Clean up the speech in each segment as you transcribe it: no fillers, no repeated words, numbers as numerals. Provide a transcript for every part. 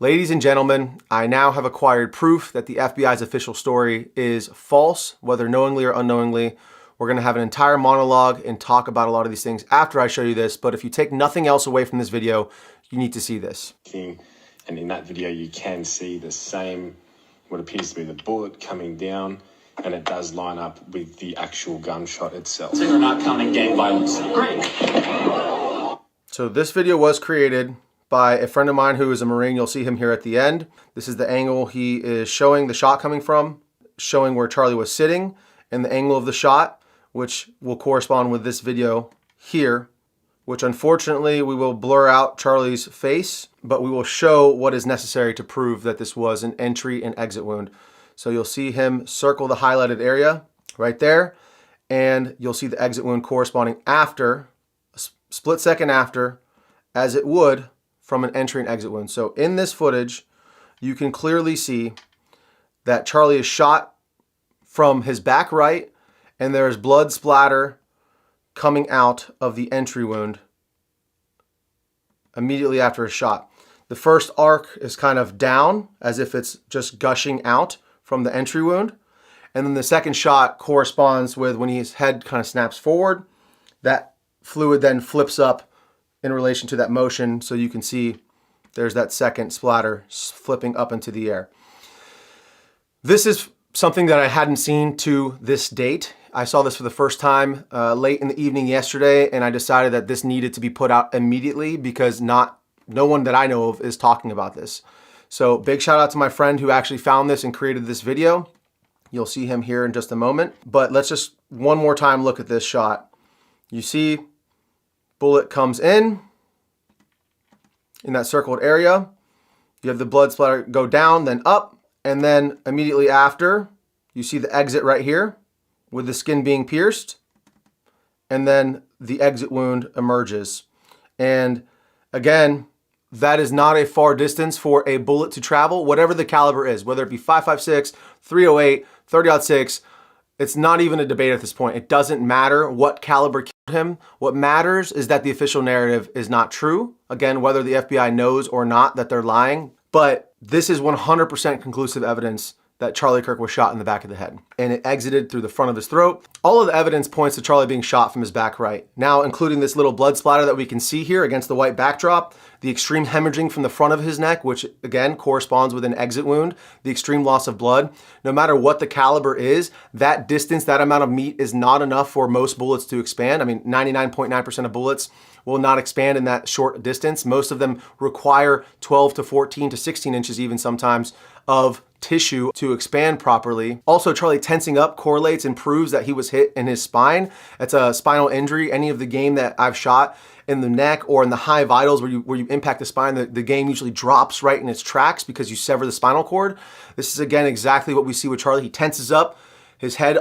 Ladies and gentlemen, I now have acquired proof that the FBI's official story is false, whether knowingly or unknowingly. We're going to have an entire monologue and talk about a lot of these things after I show you this, but if you take nothing else away from this video, you need to see this. And in that video, you can see the same, what appears to be the bullet coming down, and it does line up with the actual gunshot itself. So you're not counting gang violence. Great. So this video was created by a friend of mine who is a Marine. You'll see him here at the end. This is the angle he is showing the shot coming from, showing where Charlie was sitting, and the angle of the shot, which will correspond with this video here, which unfortunately we will blur out Charlie's face, but we will show what is necessary to prove that this was an entry and exit wound. So you'll see him circle the highlighted area right there, and you'll see the exit wound corresponding after, a split second after, as it would from an entry and exit wound. So in this footage, you can clearly see that Charlie is shot from his back right, and there is blood splatter coming out of the entry wound immediately after a shot. The first arc is kind of down, as if it's just gushing out from the entry wound. And then the second shot corresponds with when his head kind of snaps forward. That fluid then flips up in relation to that motion, so you can see there's that second splatter flipping up into the air. This is something that I hadn't seen to this date. I saw this for the first time late in the evening yesterday, and I decided that this needed to be put out immediately because no one that I know of is talking about this. So big shout out to my friend who actually found this and created this video. You'll see him here in just a moment, but let's just one more time look at this shot. You see bullet comes in that circled area. You have the blood splatter go down, then up, and then immediately after, you see the exit right here with the skin being pierced, and then the exit wound emerges. And again, that is not a far distance for a bullet to travel, whatever the caliber is, whether it be 5.56, 308, 30-06, it's not even a debate at this point. It doesn't matter what caliber killed him. What matters is that the official narrative is not true. Again, whether the FBI knows or not that they're lying, but this is 100% conclusive evidence that Charlie Kirk was shot in the back of the head, and it exited through the front of his throat. All of the evidence points to Charlie being shot from his back right. Now, including this little blood splatter that we can see here against the white backdrop, the extreme hemorrhaging from the front of his neck, which again corresponds with an exit wound, the extreme loss of blood. No matter what the caliber is, that distance, that amount of meat is not enough for most bullets to expand. I mean, 99.9% of bullets will not expand in that short distance. Most of them require 12 to 14 to 16 inches even sometimes of tissue to expand properly. Also, Charlie tensing up correlates and proves that he was hit in his spine. It's a spinal injury. Any of the game that I've shot in the neck or in the high vitals where you impact the spine, the game usually drops right in its tracks because you sever the spinal cord. This is again exactly what we see with Charlie. He tenses up. His head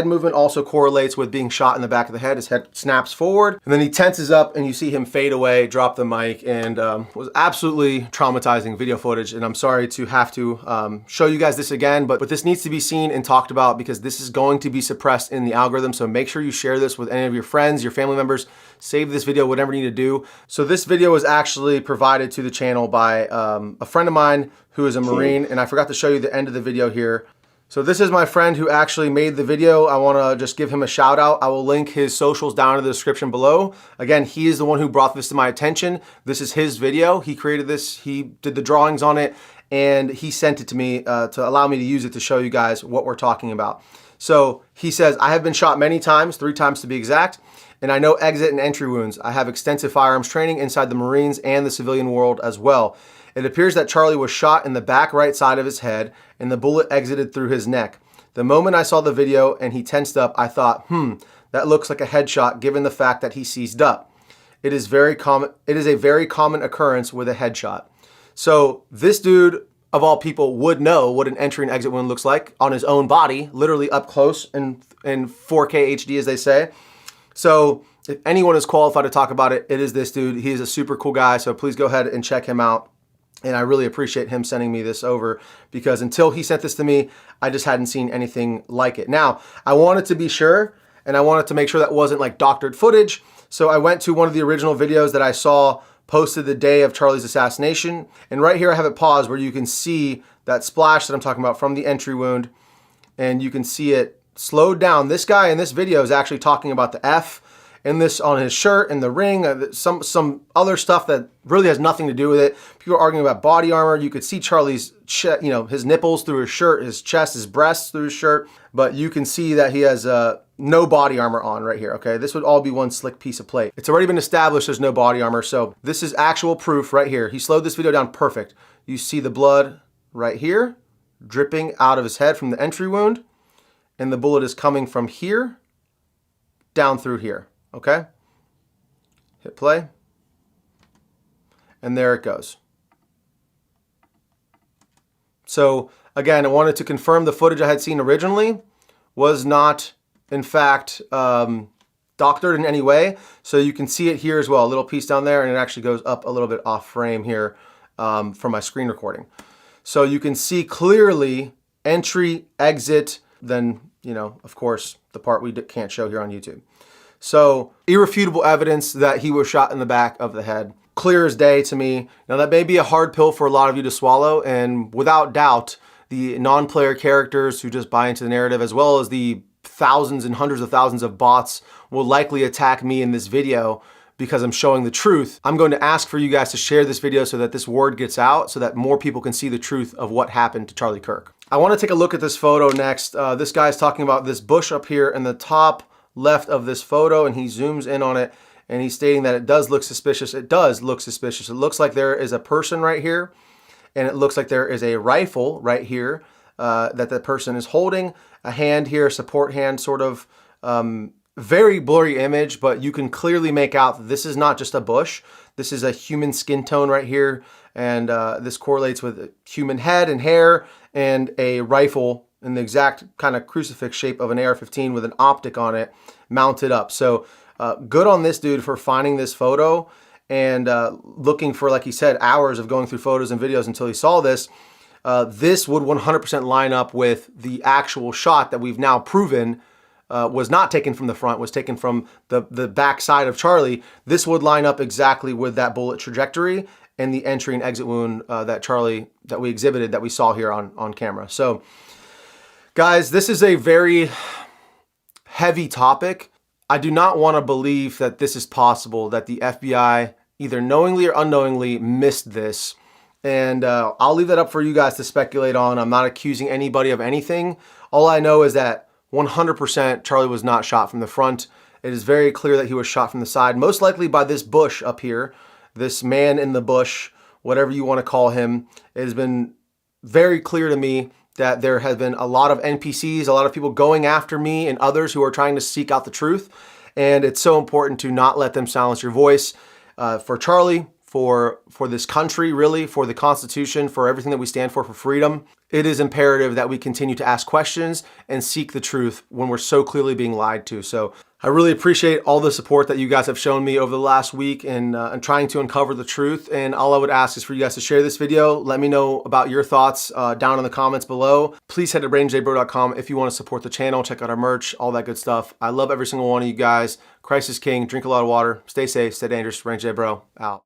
movement also correlates with being shot in the back of the head. His head snaps forward, and then he tenses up, and you see him fade away, drop the mic, and was absolutely traumatizing video footage. And I'm sorry to have to show you guys this again, but this needs to be seen and talked about because this is going to be suppressed in the algorithm. So make sure you share this with any of your friends, your family members. Save this video, whatever you need to do. So this video was actually provided to the channel by a friend of mine who is a Marine, and I forgot to show you the end of the video here. So this is my friend who actually made the video. I want to just give him a shout out. I will link his socials down in the description below. Again, he is the one who brought this to my attention. This is his video. He created this. He did the drawings on it, and he sent it to me to allow me to use it to show you guys what we're talking about. So he says, I have been shot many times, 3 times to be exact, and I know exit and entry wounds. I have extensive firearms training inside the Marines and the civilian world as well. It appears that Charlie was shot in the back right side of his head and the bullet exited through his neck. The moment I saw the video and he tensed up, I thought, that looks like a headshot given the fact that he seized up. It is a very common occurrence with a headshot. So this dude, of all people, would know what an entry and exit wound looks like on his own body, literally up close in 4K HD, as they say. So if anyone is qualified to talk about it, it is this dude. He is a super cool guy, so please go ahead and check him out. And I really appreciate him sending me this over because until he sent this to me, I just hadn't seen anything like it. Now, I wanted to be sure, and I wanted to make sure that wasn't like doctored footage. So I went to one of the original videos that I saw posted the day of Charlie's assassination. And right here I have it paused where you can see that splash that I'm talking about from the entry wound. And you can see it slowed down. This guy in this video is actually talking about the F in this on his shirt and the ring, some other stuff that really has nothing to do with it. People are arguing about body armor. You could see Charlie's his nipples through his shirt, his chest, his breasts through his shirt, but you can see that he has no body armor on right here, okay? This would all be one slick piece of plate. It's already been established there's no body armor, so this is actual proof right here. He slowed this video down perfect. You see the blood right here dripping out of his head from the entry wound, and the bullet is coming from here down through here. Okay, hit play, and there it goes. So again, I wanted to confirm the footage I had seen originally was not, in fact, doctored in any way. So you can see it here as well, a little piece down there, and it actually goes up a little bit off frame here from my screen recording. So you can see clearly entry, exit, then, of course, the part we can't show here on YouTube. So irrefutable evidence that he was shot in the back of the head. Clear as day to me. Now that may be a hard pill for a lot of you to swallow, and without doubt, the non-player characters who just buy into the narrative, as well as the thousands and hundreds of thousands of bots, will likely attack me in this video because I'm showing the truth. I'm going to ask for you guys to share this video so that this word gets out, so that more people can see the truth of what happened to Charlie Kirk. I want to take a look at this photo next. This guy's talking about this bush up here in the top left of this photo, and he zooms in on it, and he's stating that it does look suspicious. It does look suspicious. It looks like there is a person right here, and it looks like there is a rifle right here that the person is holding. A hand here, support hand, sort of very blurry image, but you can clearly make out that this is not just a bush. This is a human skin tone right here, and this correlates with a human head and hair and a rifle in the exact kind of crucifix shape of an AR-15 with an optic on it mounted up. So good on this dude for finding this photo and looking for, like he said, hours of going through photos and videos until he saw this. This would 100% line up with the actual shot that we've now proven was not taken from the front, was taken from the back side of Charlie. This would line up exactly with that bullet trajectory and the entry and exit wound that we exhibited, that we saw here on camera. So guys, this is a very heavy topic. I do not want to believe that this is possible, that the FBI either knowingly or unknowingly missed this. And I'll leave that up for you guys to speculate on. I'm not accusing anybody of anything. All I know is that 100% Charlie was not shot from the front. It is very clear that he was shot from the side, most likely by this bush up here, this man in the bush, whatever you want to call him. It has been very clear to me that there has been a lot of NPCs, a lot of people going after me and others who are trying to seek out the truth. And it's so important to not let them silence your voice. For Charlie, for this country, really, for the Constitution, for everything that we stand for freedom, it is imperative that we continue to ask questions and seek the truth when we're so clearly being lied to. So I really appreciate all the support that you guys have shown me over the last week in trying to uncover the truth. And all I would ask is for you guys to share this video. Let me know about your thoughts down in the comments below. Please head to BrainJBro.com if you want to support the channel, check out our merch, all that good stuff. I love every single one of you guys. Christ is King. Drink a lot of water. Stay safe. Stay dangerous. BrainJBro out.